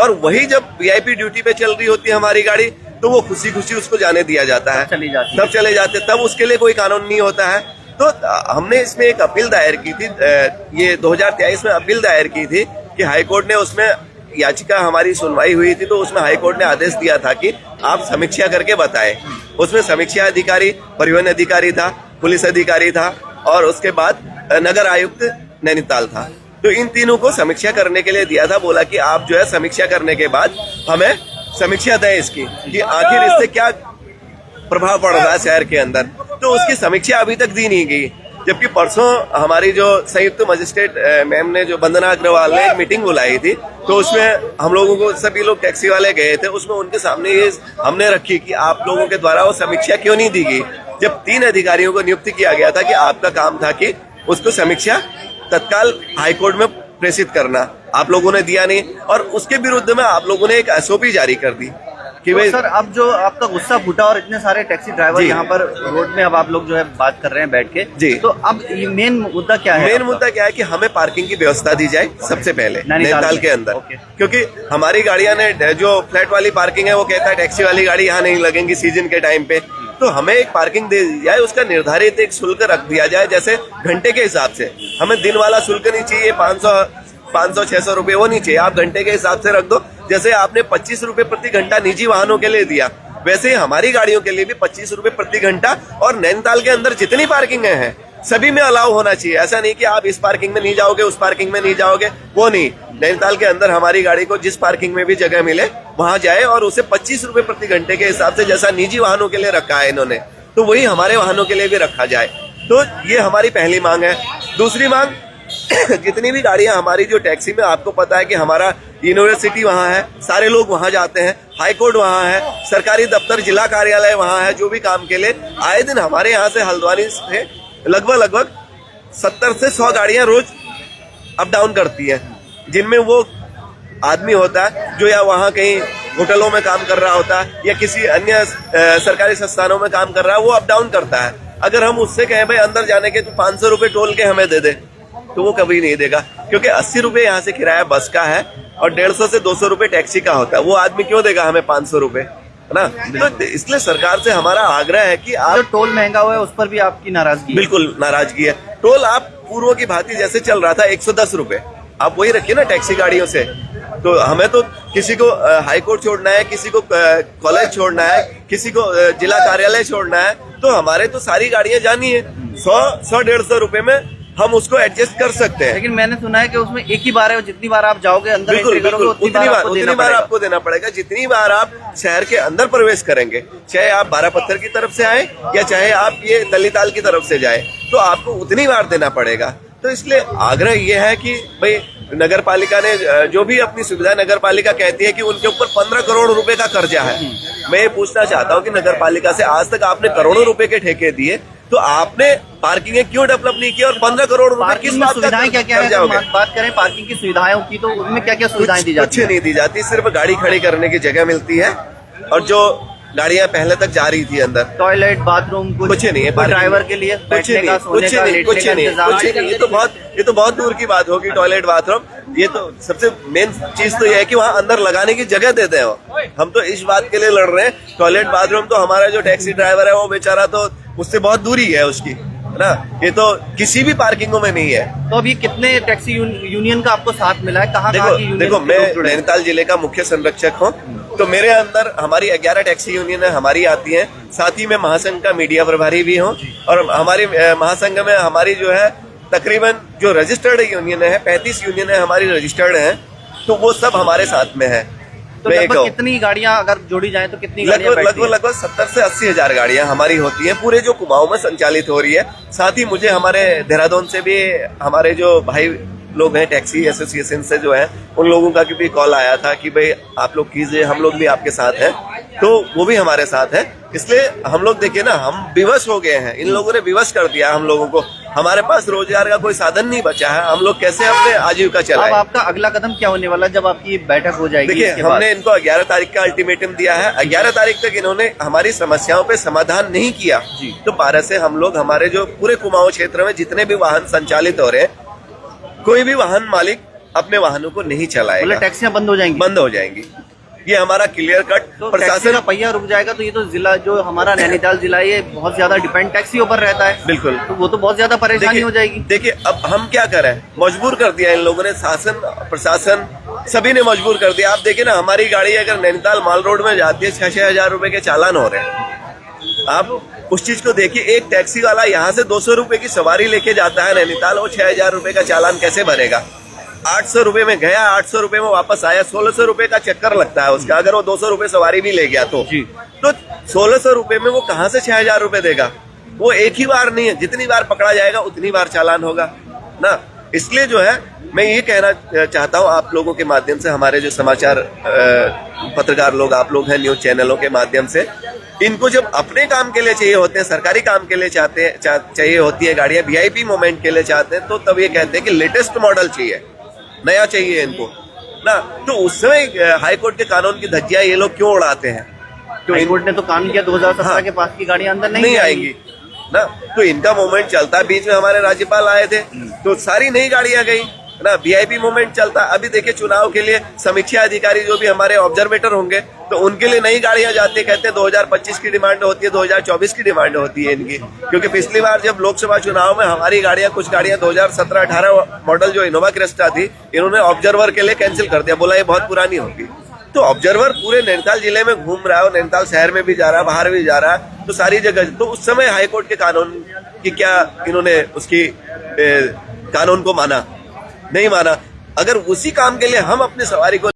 और वही जब वीआईपी ड्यूटी पे चल रही होती है हमारी गाड़ी तो वो खुशी खुशी उसको जाने दिया जाता है, तब चले जाते, तब उसके लिए कोई कानून नहीं होता है। तो हमने इसमें एक अपील दायर की थी, ये 2023 में अपील दायर की थी कि हाईकोर्ट ने उसमें याचिका हमारी सुनवाई हुई थी, तो उसमें हाईकोर्ट ने आदेश दिया था कि आप समीक्षा करके बताएं। उसमें समीक्षा अधिकारी परिवहन अधिकारी था, पुलिस अधिकारी था और उसके बाद नगर आयुक्त नैनीताल था। तो इन तीनों को समीक्षा करने के लिए दिया था, बोला कि आप जो है समीक्षा करने के बाद हमें समीक्षा दें इसकी कि आखिर इससे क्या प्रभाव पड़ रहा है शहर के अंदर। तो उसकी समीक्षा अभी तक दी नहीं गई, जबकि परसों हमारी जो संयुक्त मजिस्ट्रेट मैम ने, जो वंदना अग्रवाल ने एक मीटिंग बुलाई थी, तो उसमें हम लोगों को सभी लोग टैक्सी वाले गए थे, उसमें उनके सामने ये हमने रखी कि आप लोगों के द्वारा वो समीक्षा क्यों नहीं दी गई, जब 3 अधिकारियों को नियुक्त किया गया था कि आपका काम था कि उसको समीक्षा तत्काल हाईकोर्ट में प्रेषित करना, आप लोगों ने दिया नहीं और उसके विरुद्ध में आप लोगों ने एक एसओपी जारी कर दी कि भाई सर अब जो आपका गुस्सा फूटा और इतने सारे टैक्सी ड्राइवर यहाँ पर रोड में अब आप लोग जो है बात कर रहे हैं बैठ के जी, तो अब मेन मुद्दा क्या है? मेन मुद्दा क्या है कि हमें पार्किंग की व्यवस्था दी जाए सबसे पहले नैनीताल के अंदर, क्योंकि हमारी गाड़ियां ने जो फ्लैट वाली पार्किंग है वो कहता है टैक्सी वाली गाड़ी यहाँ नहीं लगेंगी सीजन के टाइम पे, तो हमें एक पार्किंग दे दी जाए, उसका निर्धारित एक शुल्क रख दिया जाए, जैसे घंटे के हिसाब से। हमें दिन वाला शुल्क नहीं चाहिए, 500-600 रुपए वो नहीं चाहिए, आप घंटे के हिसाब से रख दो। जैसे आपने 25 रुपए प्रति घंटा निजी वाहनों के लिए दिया, वैसे ही हमारी गाड़ियों के लिए भी 25 रुपए प्रति घंटा, और नैनीताल के अंदर जितनी पार्किंग है सभी में अलाउ होना चाहिए। ऐसा नहीं कि आप इस पार्किंग में नहीं जाओगे, उस पार्किंग में नहीं जाओगे, वो नहीं। नैनीताल के अंदर हमारी गाड़ी को जिस पार्किंग में भी जगह मिले वहां जाए और उसे 25 रुपए प्रति घंटे के हिसाब से, जैसा निजी वाहनों के लिए रखा है इन्होंने, तो वही हमारे वाहनों के लिए भी रखा जाए। तो ये हमारी पहली मांग है। दूसरी मांग, जितनी भी गाड़ियां हमारी जो टैक्सी में, आपको पता है कि हमारा यूनिवर्सिटी वहाँ है, सारे लोग वहाँ जाते हैं, हाईकोर्ट वहाँ है, सरकारी दफ्तर जिला कार्यालय वहाँ है, जो भी काम के लिए आए दिन हमारे यहाँ से हल्द्वानी से लगभग 70 से 100 गाड़ियां रोज अप डाउन करती है, जिनमें वो आदमी होता है जो या वहाँ कहीं होटलों में काम कर रहा होता है या किसी अन्य सरकारी संस्थानों में काम कर रहा है, वो अप डाउन करता है। अगर हम उससे कहें भाई अंदर जाने के तो 500 रुपए टोल के हमें दे दे, तो वो कभी नहीं देगा, क्योंकि 80 रुपए यहाँ से किराया बस का है और 150 से 200 रुपए टैक्सी का होता है। वो आदमी क्यों देगा हमें 500 रुपए, है ना? तो इसलिए सरकार से हमारा आग्रह है कि आप, जो टोल महंगा हुआ है उस पर भी आपकी नाराजगी? बिल्कुल नाराजगी है। टोल आप पूर्व की भांति जैसे चल रहा था 110 रुपए, आप वही रखिए ना टैक्सी गाड़ियों से। तो हमें तो किसी को हाईकोर्ट छोड़ना है, किसी को कॉलेज छोड़ना है, किसी को जिला कार्यालय छोड़ना है, तो हमारे तो सारी गाड़ियां जानी है, 100-150 रुपए में हम उसको एडजस्ट कर सकते हैं। लेकिन मैंने सुना है कि उसमें एक ही बार है, जितनी बार आप जाओगे अंदर उतनी बार आपको देना पड़ेगा, जितनी बार आप शहर के अंदर प्रवेश करेंगे, चाहे आप 12 पत्थर की तरफ से आए या चाहे आप ये नैनीताल की तरफ से जाए, तो आपको उतनी बार देना पड़ेगा। तो इसलिए आग्रह ये है कि भाई नगर पालिका ने जो भी अपनी सुविधा, नगर पालिका कहती है कि उनके ऊपर 15 करोड़ रुपए का कर्जा है। मैं ये पूछना चाहता हूँ कि नगर पालिका से आज तक आपने करोड़ों रुपए के ठेके दिए, तो आपने पार्किंग क्यों डेवलप नहीं किया और 15 करोड़ रुपए किस बात का सुविधाएं क्या है? बात करें पार्किंग की सुविधाओं की, तो उनमें क्या क्या सुविधाएं दी जाती है? कुछ नहीं दी जाती, सिर्फ गाड़ी खड़ी करने की जगह मिलती है और जो गाड़ियां पहले तक जा रही थी अंदर, टॉयलेट बाथरूम कुछ नहीं है ड्राइवर के लिए, कुछ नहीं। ये तो बहुत दूर की बात होगी टॉयलेट बाथरूम। ये तो सबसे मेन चीज तो ये है कि वहाँ अंदर लगाने की जगह देते हैं। हम तो इस बात के लिए लड़ रहे हैं, टॉयलेट बाथरूम तो हमारा जो टैक्सी ड्राइवर है वो बेचारा तो उससे बहुत दूरी है उसकी, है ना? ये तो किसी भी पार्किंगों में नहीं है। तो अभी कितने टैक्सी यूनियन का आपको साथ मिला है? कहाँ देखो मैं नैनीताल जिले का मुख्य संरक्षक हूँ, तो मेरे अंदर हमारी 11 टैक्सी यूनियन हमारी आती हैं, साथ ही मैं महासंघ का मीडिया प्रभारी भी हूँ, और हमारी महासंघ में हमारी जो है तकरीबन जो रजिस्टर्ड यूनियन है 35 यूनियन है हमारी रजिस्टर्ड है, तो वो सब हमारे साथ में है। तो लगभग कितनी गाड़ियां अगर जोड़ी जाए तो कितनी गाड़ियां? लगभग 70 से 80 हजार गाड़ियां हमारी होती हैं, पूरे जो कुमाऊं में संचालित हो रही है। साथ ही मुझे हमारे देहरादून से भी हमारे जो भाई लोग हैं टैक्सी एसोसिएशन से जो है, उन लोगों का भी कॉल आया था कि भाई आप लोग कीजिए, हम लोग भी आपके साथ हैं, तो वो भी हमारे साथ है। इसलिए हम लोग देखिए ना, हम विवश हो गए हैं, इन लोगों ने विवश कर दिया हम लोगों को। हमारे पास रोजगार का कोई साधन नहीं बचा है, हम लोग कैसे अपने आजीविका चलाएं? अब आपका अगला कदम क्या होने वाला जब आपकी बैठक हो जाएगी? देखिए हमने इनको 11 तारीख का अल्टीमेटम दिया है, 11 तारीख तक इन्होंने हमारी समस्याओं पे समाधान नहीं किया तो 12 से हम लोग हमारे जो पूरे कुमाऊं क्षेत्र में जितने भी वाहन संचालित हो रहे हैं, कोई भी वाहन मालिक अपने वाहनों को नहीं चलाएगा। मतलब टैक्सियां बंद हो जाएंगी? बंद हो जाएंगी, ये हमारा क्लियर कट। तो प्रशासन का पहिया रुक जाएगा तो ये तो जिला जो हमारा नैनीताल जिला है ये बहुत ज्यादा डिपेंड टैक्सियों पर रहता है। बिल्कुल, तो वो तो बहुत ज्यादा परेशानी हो जाएगी। देखिए अब हम क्या करें, मजबूर कर दिया इन लोगों ने, शासन प्रशासन सभी ने मजबूर कर दिया। आप देखिए ना, हमारी गाड़ी अगर नैनीताल माल रोड में जाती है 6-6 हजार रुपए के चालान हो रहे हैं। आप उस चीज को देखिए, एक टैक्सी वाला यहाँ से 200 रुपए की सवारी लेके जाता है नैनीताल, वो 6,000 रुपए का चालान कैसे भरेगा? 800 रुपए में गया, 800 रुपए में वापस आया, 1600 रुपए का चक्कर लगता है उसका। अगर वो 200 रुपए सवारी भी ले गया तो 1600 रुपए में वो कहाँ से 6,000 रुपए देगा? वो एक ही बार नहीं है, जितनी बार पकड़ा जाएगा उतनी बार चालान होगा ना। इसलिए जो है मैं ये कहना चाहता हूँ आप लोगों के माध्यम से, हमारे जो समाचार पत्रकार लोग आप लोग हैं, न्यूज चैनलों के माध्यम से, इनको जब अपने काम के लिए चाहिए होते हैं, सरकारी काम के लिए चाहिए होती है गाड़ियां, वीआईपी मोमेंट के लिए चाहते हैं, तो तब ये कहते हैं कि लेटेस्ट मॉडल चाहिए, नया चाहिए इनको ना। तो उस समय हाईकोर्ट के कानून की धज्जियां ये लोग क्यों उड़ाते हैं? तो हाईकोर्ट ने तो कानून किया 2017 के पास की गाड़ियां अंदर नहीं आएंगी ना। तो इनका मूवमेंट चलता है, बीच में हमारे राज्यपाल आए थे तो सारी नई गाड़ियां गई ना, वीआईपी मूवमेंट चलता। अभी देखिए चुनाव के लिए समीक्षा अधिकारी जो भी हमारे ऑब्जर्वेटर होंगे तो उनके लिए नई गाड़ियां जाती है, कहते हैं 2025 की डिमांड होती है, 2024 की डिमांड होती है इनकी। क्योंकि पिछली बार जब लोकसभा चुनाव में हमारी गाड़ियां, कुछ गाड़ियां 2017-18 मॉडल जो इनोवा क्रिस्टा थी, इन्होंने ऑब्जर्वर के लिए कैंसिल कर दिया, बोला ये बहुत पुरानी होगी। तो ऑब्जर्वर पूरे नैनीताल जिले में घूम रहा है और नैनीताल शहर में भी जा रहा है, बाहर भी जा रहा है, तो सारी जगह। तो उस समय हाईकोर्ट के कानून की क्या इन्होंने उसकी कानून को माना? नहीं माना। अगर उसी काम के लिए हम अपनी सवारी को